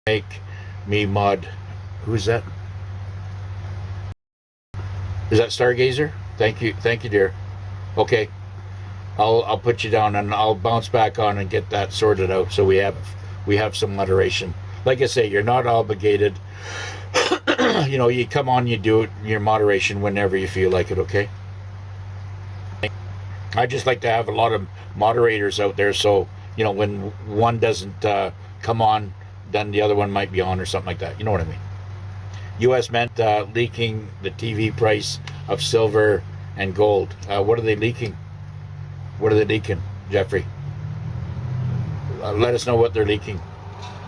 make me mod. Who's that? Is that Stargazer? Thank you, dear. Okay, I'll put you down and I'll bounce back on and get that sorted out so we have some moderation. Like I say, you're not obligated. You come on, you do it, your moderation whenever you feel like it. Okay. I just like to have a lot of moderators out there, so when one doesn't come on, then the other one might be on or something like that. You know what I mean? U.S. Mint leaking the TV price of silver and gold. What are they leaking? What are they leaking, Jeffrey? Let us know what they're leaking.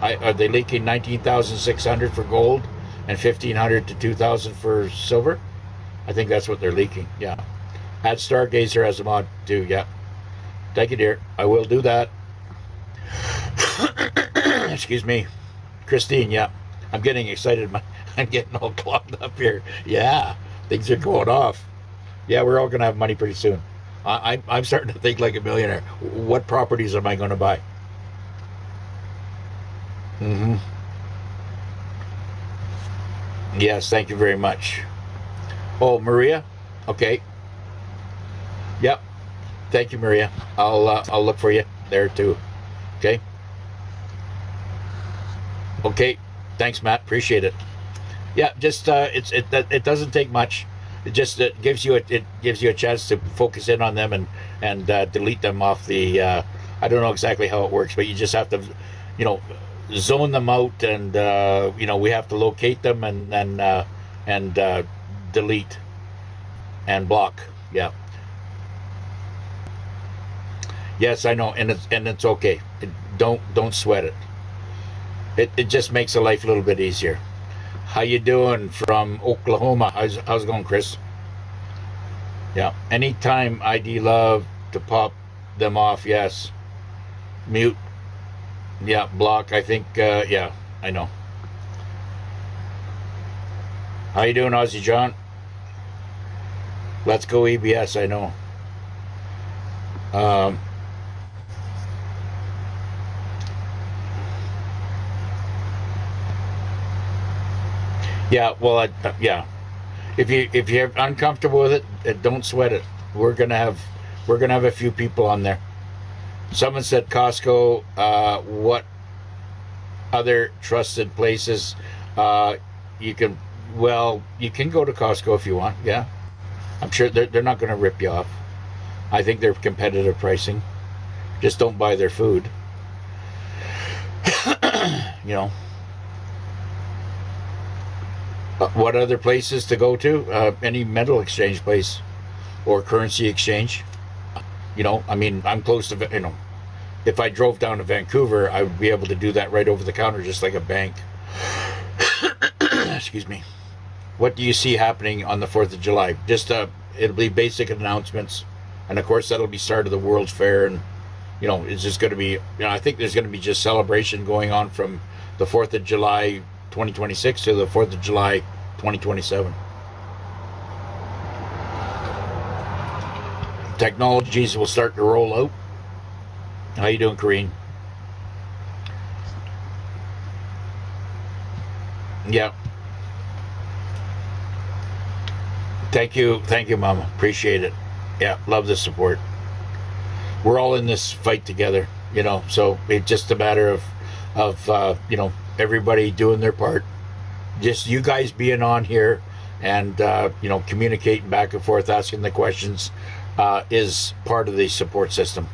Are they leaking 19,600 for gold and 1,500 to 2,000 for silver? I think that's what they're leaking. Yeah. Add Stargazer as a mod too. Yeah. Thank you, dear. I will do that. Excuse me, Christine. Yeah. I'm getting excited. I'm getting all clogged up here. Yeah. Things are going off. Yeah, we're all gonna have money pretty soon. I'm starting to think like a millionaire. What properties am I going to buy? Mm-hmm. Yes, thank you very much. Oh, Maria. Okay. Yep. Thank you, Maria. I'll look for you there too. Okay. Okay. Thanks, Matt. Appreciate it. Yeah. Just it doesn't take much. It gives you a chance to focus in on them and delete them off the. I don't know exactly how it works, but you just have to, zone them out, and we have to locate them and delete and block. Yeah. Yes, I know, and it's okay. Don't sweat it. It just makes the life a little bit easier. How you doing from Oklahoma? How's it going, Chris? Yeah. Anytime ID love to pop them off. Yes. Mute. Yeah. Block. I think. Yeah. I know. How you doing, Aussie John? Let's go EBS. I know. Yeah, well, yeah. If you're uncomfortable with it, don't sweat it. We're gonna have a few people on there. Someone said Costco. What other trusted places? You can go to Costco if you want. Yeah, I'm sure they're not going to rip you off. I think they're competitive pricing. Just don't buy their food. What other places to go to? Any metal exchange place or currency exchange. I'm close to, if I drove down to Vancouver, I would be able to do that right over the counter, just like a bank. Excuse me. What do you see happening on the 4th of July? Just, it'll be basic announcements. And of course, that'll be start of the World's Fair. And, it's just going to be, I think there's going to be just celebration going on from the 4th of July 2026 to the 4th of July 2027. Technologies will start to roll out. How you doing, Kareen? Yeah. Thank you, Mama. Appreciate it. Yeah, love the support. We're all in this fight together, so it's just a matter of everybody doing their part. Just you guys being on here and communicating back and forth, asking the questions, is part of the support system.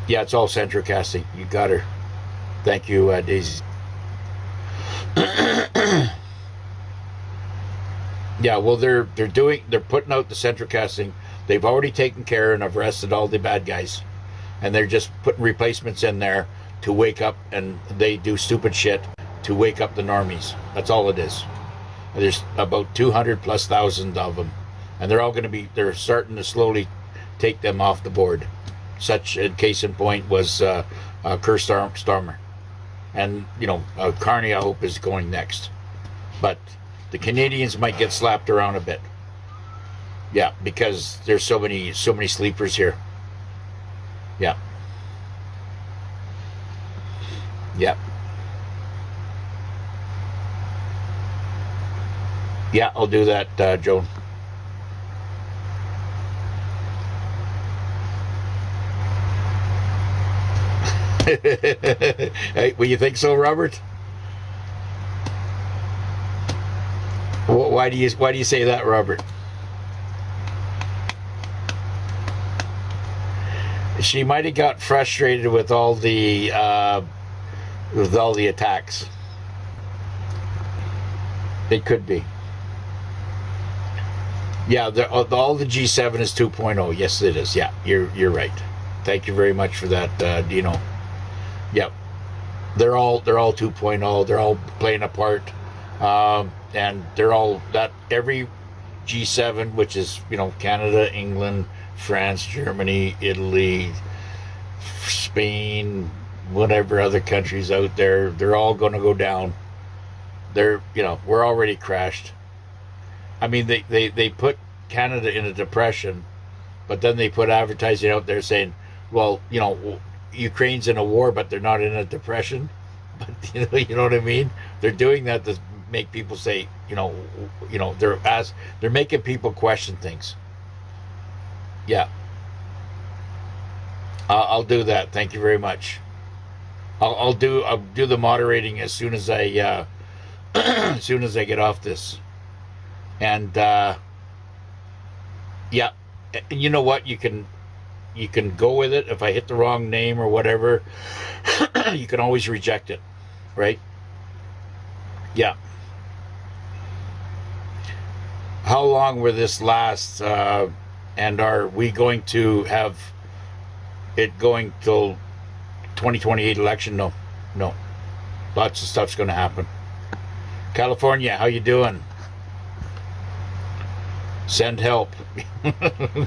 Yeah, it's all Centricasting. You got her. Thank you, Daisy. Yeah, well, they're putting out the Centricasting. They've already taken care and have arrested all the bad guys, and they're just putting replacements in there to wake up, and they do stupid shit to wake up the normies. That's all it is. There's about 200,000+ of them, and they're starting to slowly take them off the board. Such a case in point was Keir Starmer, and Carney, I hope, is going next, but the Canadians might get slapped around a bit. Yeah, because there's so many sleepers here. Yeah. Yeah. Yeah, I'll do that, Joan. Hey, well, you think so, Robert? Why do you say that, Robert? She might have got frustrated with all the attacks. It could be. Yeah, all the G7 is 2.0. Yes, it is. Yeah, you're right. Thank you very much for that, Dino. Yep, they're all 2.0. They're all playing a part, and they're all that every G7, which is Canada, England, France, Germany, Italy, Spain, whatever other countries out there, they're all going to go down. We're already crashed. I mean, they put Canada in a depression, but then they put advertising out there saying, well, Ukraine's in a war, but they're not in a depression. But you know what I mean? They're doing that to make people say, they're making people question things. Yeah, I'll do that. Thank you very much. I'll do the moderating as soon as I as soon as I get off this. And yeah, and you know what? You can go with it. If I hit the wrong name or whatever, you can always reject it, right? Yeah. How long will this last? And are we going to have it going till 2028 election? No, no. Lots of stuff's going to happen. California, how you doing? Send help.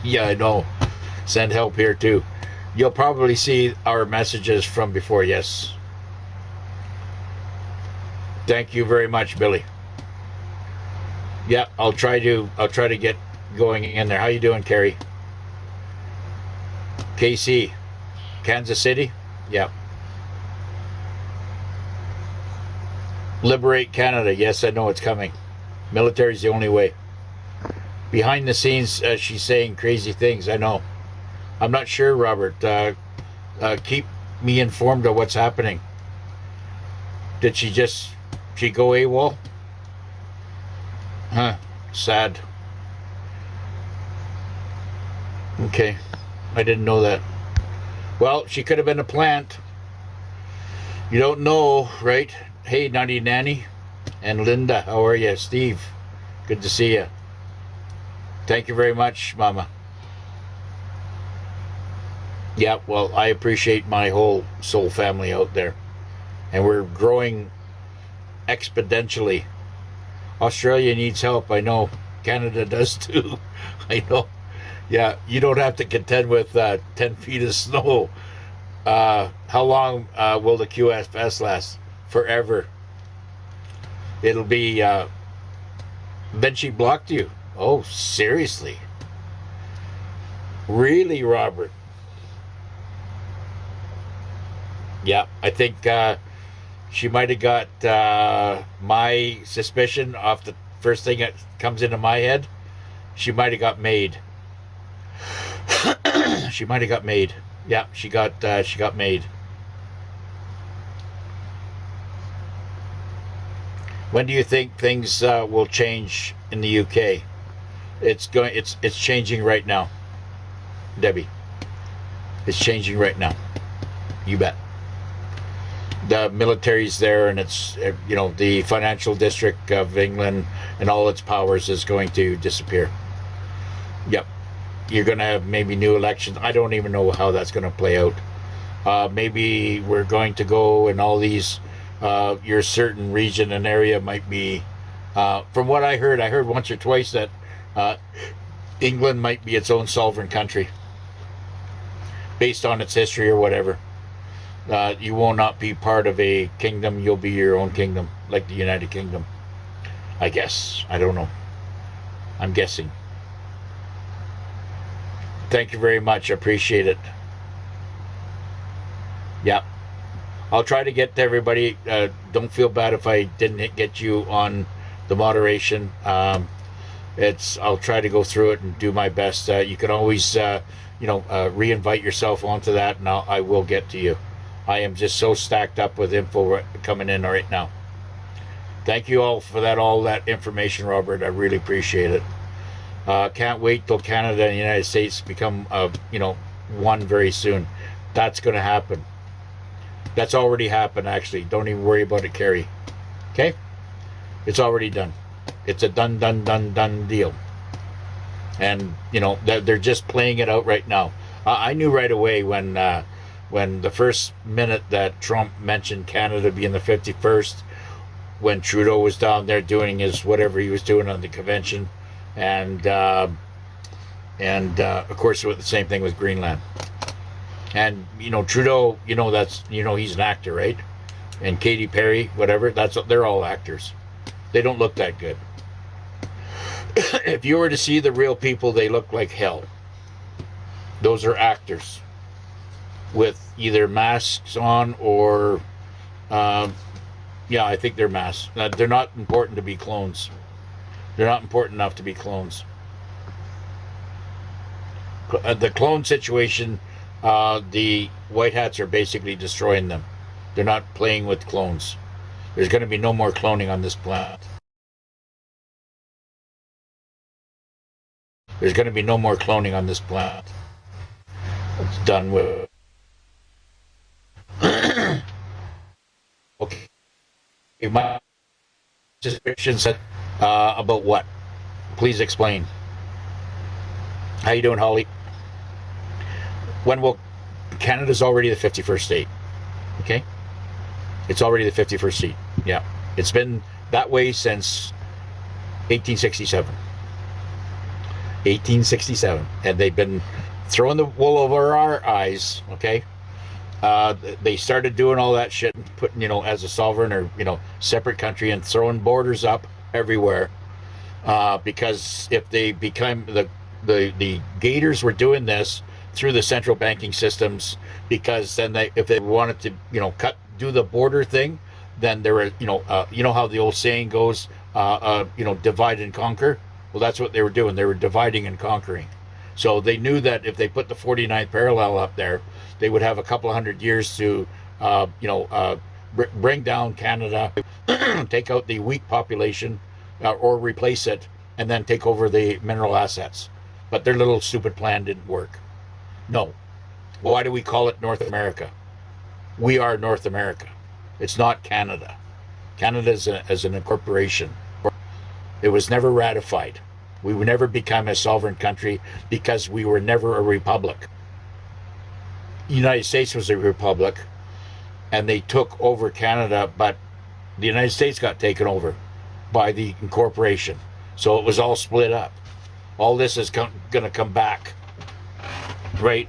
Yeah, I know. Send help here too. You'll probably see our messages from before. Yes. Thank you very much, Billy. Yeah, I'll try to get going in there. How you doing, Carrie? KC, Kansas City. Yeah. Liberate Canada. Yes, I know it's coming. Military's the only way. Behind the scenes, she's saying crazy things. I know. I'm not sure, Robert. Keep me informed of what's happening. Did she go AWOL? Huh. Sad. Okay. I didn't know that. Well, she could have been a plant. You don't know, right? Hey, Nutty Nanny and Linda, how are you? Steve, good to see you. Thank you very much, Mama. Yeah, well, I appreciate my whole soul family out there. And we're growing exponentially. Australia needs help, I know. Canada does too. I know. Yeah, you don't have to contend with 10 feet of snow. How long will the QFS last? Forever. It'll be... then she blocked you. Oh, seriously? Really, Robert? Yeah, I think she might have got my suspicion off the first thing that comes into my head. She might have got made. She might have got made. Yeah, she got made. When do you think things will change in the UK? It's changing right now, Debbie. It's changing right now. You bet. The military's there, and it's the financial district of England and all its powers is going to disappear. Yep. You're going to have maybe new elections. I don't even know how that's going to play out. Maybe we're going to go and all these, your certain region and area might be, from what I heard once or twice that England might be its own sovereign country based on its history or whatever. You will not be part of a kingdom. You'll be your own kingdom, like the United Kingdom. I guess. I don't know. I'm guessing. Thank you very much. I appreciate it. Yeah. I'll try to get to everybody. Don't feel bad if I didn't get you on the moderation. I'll try to go through it and do my best. You can always, re-invite yourself onto that, and I will get to you. I am just so stacked up with info coming in right now. Thank you all for all that information, Robert. I really appreciate it. Can't wait till Canada and the United States become, one very soon. That's going to happen. That's already happened, actually. Don't even worry about it, Carrie. Okay? It's already done. It's a done deal. And, they're just playing it out right now. I knew right away when the first minute that Trump mentioned Canada being the 51st, when Trudeau was down there doing his whatever he was doing on the convention, and of course the same thing with Greenland. And Trudeau, he's an actor, right? And Katy Perry, whatever, they're all actors. They don't look that good. If you were to see the real people, they look like hell. Those are actors with either masks on or I think they're masks. They're not important to be clones. They're not important enough to be clones. The clone situation, the White Hats are basically destroying them. They're not playing with clones. There's going to be no more cloning on this planet. There's going to be no more cloning on this planet. It's done with. Okay. My suspicion said about what? Please explain. How you doing, Holly? When will Canada's already the 51st state? Okay, it's already the 51st state. Yeah, it's been that way since 1867. 1867, and they've been throwing the wool over our eyes. Okay. They started doing all that shit, putting, as a sovereign or, separate country, and throwing borders up everywhere. Because if they become the Gators were doing this through the central banking systems, because then if they wanted to, do the border thing, then there were, how the old saying goes, divide and conquer. Well, that's what they were doing. They were dividing and conquering. So they knew that if they put the 49th parallel up there, they would have a couple of hundred years to, bring down Canada, take out the weak population, or replace it, and then take over the mineral assets. But their little stupid plan didn't work. No. Why do we call it North America? We are North America. It's not Canada. Canada is an incorporation. It was never ratified. We would never become a sovereign country because we were never a republic. The United States was a republic, and they took over Canada, but the United States got taken over by the incorporation. So it was all split up. All this is going to come back, right?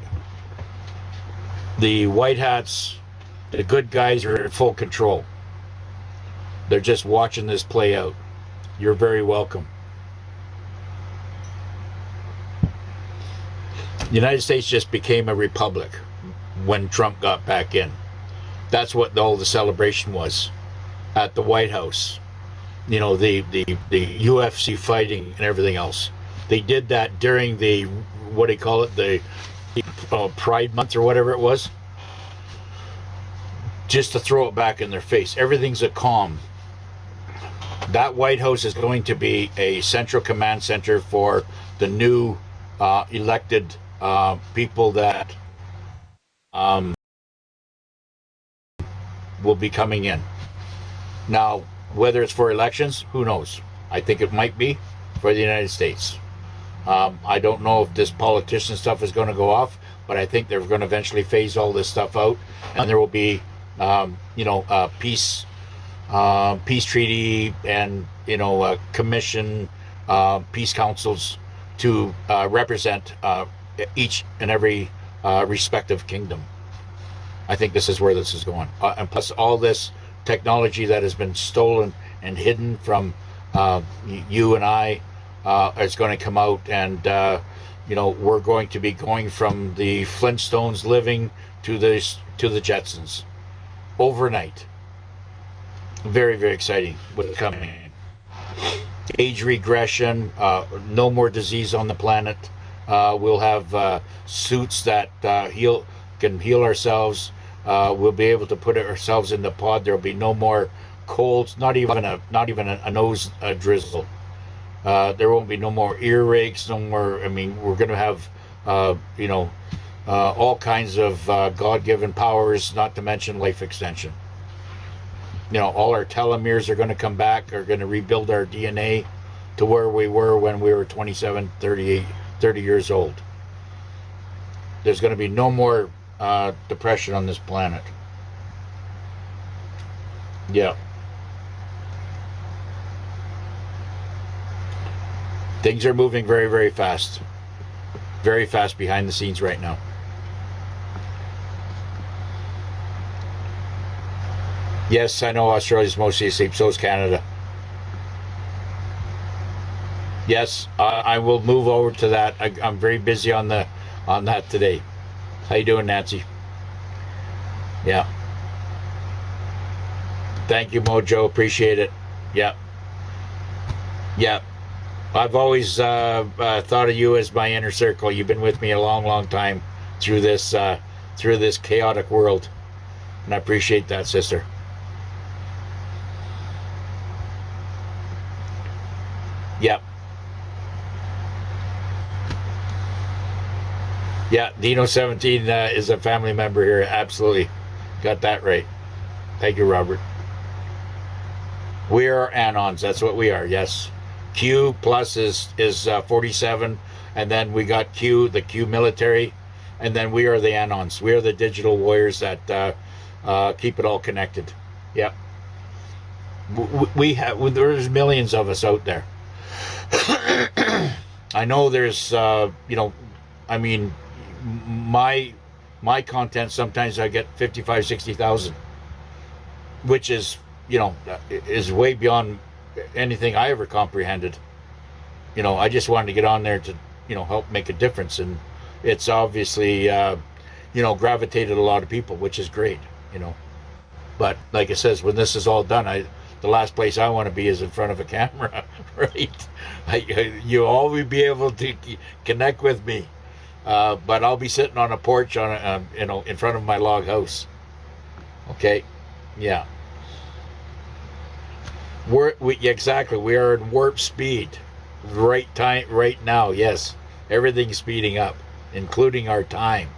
The White Hats, the good guys, are in full control. They're just watching this play out. You're very welcome. The United States just became a republic when Trump got back in. That's what all the celebration was at the White House. The UFC fighting and everything else. They did that during the, what do you call it, the Pride Month or whatever it was, just to throw it back in their face. Everything's a calm. That White House is going to be a central command center for the new elected people that will be coming in. Now, whether it's for elections, who knows? I think it might be for the United States. I don't know if this politician stuff is going to go off, but I think they're going to eventually phase all this stuff out, and there will be, peace treaty and commission, peace councils to represent each and every respective kingdom. I think this is where this is going, and plus all this technology that has been stolen and hidden from you and I is going to come out, and we're going to be going from the Flintstones living to the Jetsons overnight. Very, very exciting what's coming. age regression, no more disease on the planet. We'll have suits that can heal ourselves. We'll be able to put ourselves in the pod. There'll be no more colds, not even a nose drizzle. There won't be no more earaches, no more. I mean, we're going to have, all kinds of God-given powers, not to mention life extension. All our telomeres are going to come back, are going to rebuild our DNA to where we were when we were 27, 38, 30 years old. There's going to be no more depression on this planet. Yeah. Things are moving very, very fast. Very fast behind the scenes right now. Yes, I know Australia's mostly asleep. So is Canada. Yes, I will move over to that. I'm very busy on that today. How you doing, Nancy? Yeah. Thank you, Mojo. Appreciate it. Yeah. Yeah. I've always thought of you as my inner circle. You've been with me a long, long time through this chaotic world, and I appreciate that, sister. Yep. Yeah, Dino17 is a family member here. Absolutely. Got that right. Thank you, Robert. We are Anons. That's what we are, yes. Q plus is 47, and then we got the Q military, and then we are the Anons. We are the digital warriors that keep it all connected. Yep. There's millions of us out there. I know there's, I mean, my content, sometimes I get 55, 60,000, which is, is way beyond anything I ever comprehended. I just wanted to get on there to, help make a difference. And it's obviously, gravitated a lot of people, which is great, But like it says, when this is all done, the last place I want to be is in front of a camera, right? You'll always be able to connect with me. But I'll be sitting on a porch in front of my log house. Okay? Yeah. Exactly. We are in warp speed. Right now, yes. Everything's speeding up, including our time.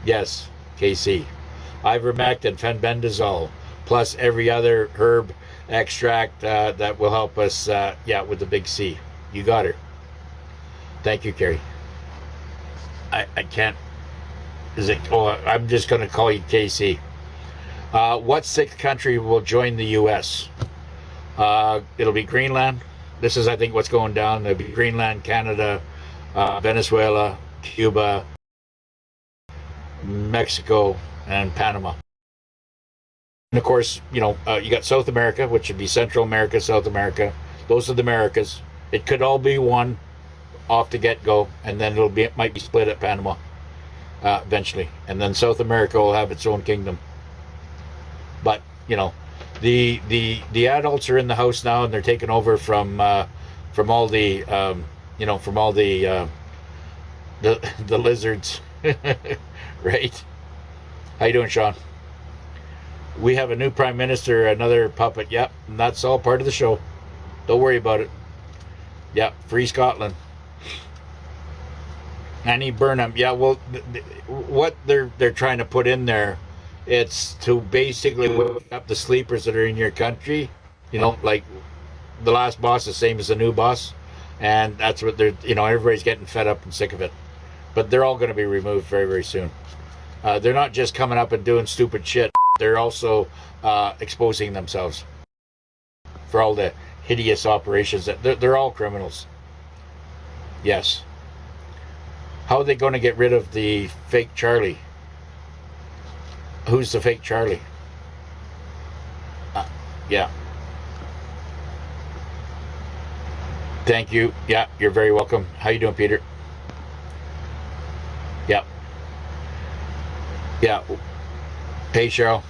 Yes, KC. Ivermectin, fenbendazole, plus every other herb extract that will help us, with the big C. You got her. Thank you, Carrie. I can't. I'm just going to call you KC. What sixth country will join the U.S.? It'll be Greenland. This is, I think, what's going down. It'll be Greenland, Canada, Venezuela, Cuba, Mexico, and Panama. And of course, you got South America, which would be Central America, South America. Those are the Americas. It could all be one off the get-go, and then it might be split at Panama eventually, and then South America will have its own kingdom. But the adults are in the house now, and they're taking over from all the the lizards, right? How you doing, Sean? We have a new prime minister, another puppet. Yep, and that's all part of the show. Don't worry about it. Yep, free Scotland. Annie Burnham. Yeah, well, what they're trying to put in there, it's to basically wake up the sleepers that are in your country. Like the last boss is the same as the new boss, and that's what they're. Everybody's getting fed up and sick of it, but they're all going to be removed very, very soon. They're not just coming up and doing stupid shit. They're also exposing themselves for all the hideous operations that they're all criminals. Yes. How are they going to get rid of the fake Charlie? Who's the fake Charlie? Yeah. Thank you. Yeah, you're very welcome. How you doing, Peter? Yeah. Yeah. Hey, Cheryl.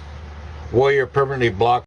Warrior permanently blocked